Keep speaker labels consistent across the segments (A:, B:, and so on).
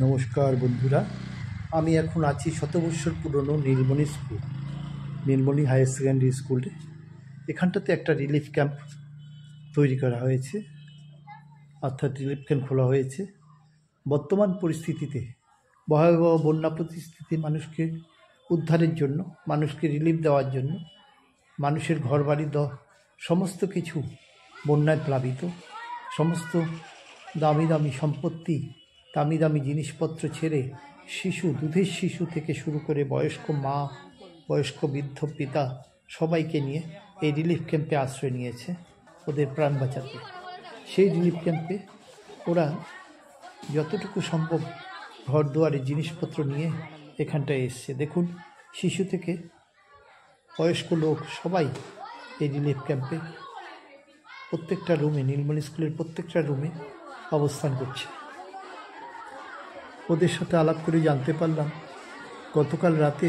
A: নমস্কার বন্ধুরা, আমি এখন আছি শত বৎসর পুরনো নীলমণি স্কুল, নীলমণি হায়ার সেকেন্ডারি স্কুলে। এখানটাতে একটা রিলিফ ক্যাম্প তৈরি করা হয়েছে, অর্থাৎ রিলিফ ক্যাম্প খোলা হয়েছে। বর্তমান পরিস্থিতিতে ভয়াবহ বন্যা পরিস্থিতি মানুষকে উদ্ধারের জন্য, মানুষকে রিলিফ দেওয়ার জন্য, মানুষের ঘরবাড়ি সমস্ত কিছু বন্যায় প্লাবিত, সমস্ত দামি দামি সম্পত্তি, দামি দামি জিনিসপত্র ছেড়ে শিশু, দুধের শিশু থেকে শুরু করে বয়স্ক মা, বয়স্ক বৃদ্ধ পিতা সবাইকে নিয়ে এই রিলিফ ক্যাম্পে আশ্রয় নিয়েছে ওদের প্রাণ বাঁচাতে। সেই রিলিফ ক্যাম্পে ওরা যতটুকু সম্ভব ঘর দুয়ারের জিনিসপত্র নিয়ে এখানটায় এসছে। দেখুন, শিশু থেকে বয়স্ক লোক সবাই এই রিলিফ ক্যাম্পে প্রত্যেকটা রুমে, নীলমণি স্কুলের প্রত্যেকটা রুমে অবস্থান করছে। ওদের সাথে আলাপ করে জানতে পারলাম গতকাল রাতে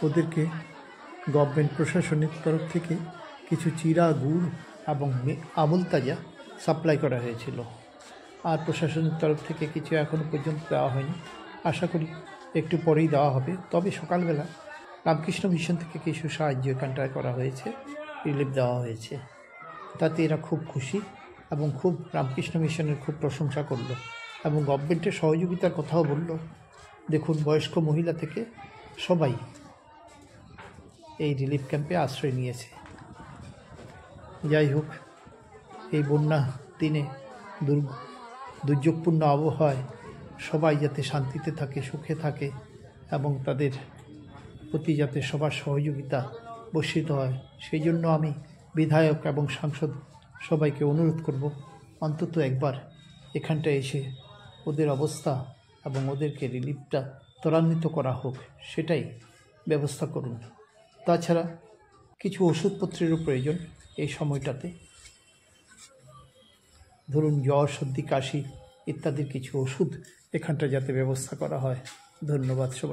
A: ওদেরকে গভর্নমেন্ট প্রশাসনের তরফ থেকে কিছু চিরা, গুড় এবং আমুল তাজা সাপ্লাই করা হয়েছিল। আর প্রশাসনের তরফ থেকে কিছু এখনও পর্যন্ত দেওয়া হয়নি, আশা করি একটু পরেই দেওয়া হবে। তবে সকালবেলা রামকৃষ্ণ মিশন থেকে কিছু সাহায্য এখানটায় করা হয়েছে, রিলিফ দেওয়া হয়েছে। তাতে এরা খুব খুশি এবং খুব রামকৃষ্ণ মিশনের খুব প্রশংসা করলো এবং গভর্নমেন্টের সহযোগিতার কথাও বলল। দেখুন, বয়স্ক মহিলা থেকে সবাই এই রিলিফ ক্যাম্পে আশ্রয় নিয়েছে। যাই হোক, এই বন্যা দিনে দুর্যোগপূর্ণ আবহাওয়ায় সবাই যাতে শান্তিতে থাকে, সুখে থাকে এবং তাদের প্রতি যাতে সবার সহযোগিতা বর্ষিত হয়, সেই জন্য আমি বিধায়ক এবং সাংসদ সবাইকে অনুরোধ করব, অন্তত একবার এখানটায় এসে ওদের অবস্থা এবং ওদেরকে রিলিফটা ত্বরান্বিত করা হোক, সেটাই ব্যবস্থা করুন। তাছাড়া কিছু ওষুধপত্রেরও প্রয়োজন এই সময়টাতে। ধরুন, জ্বর, সর্দি, কাশি ইত্যাদির কিছু ওষুধ এখানটা যাতে ব্যবস্থা করা হয়। ধন্যবাদ সবাই।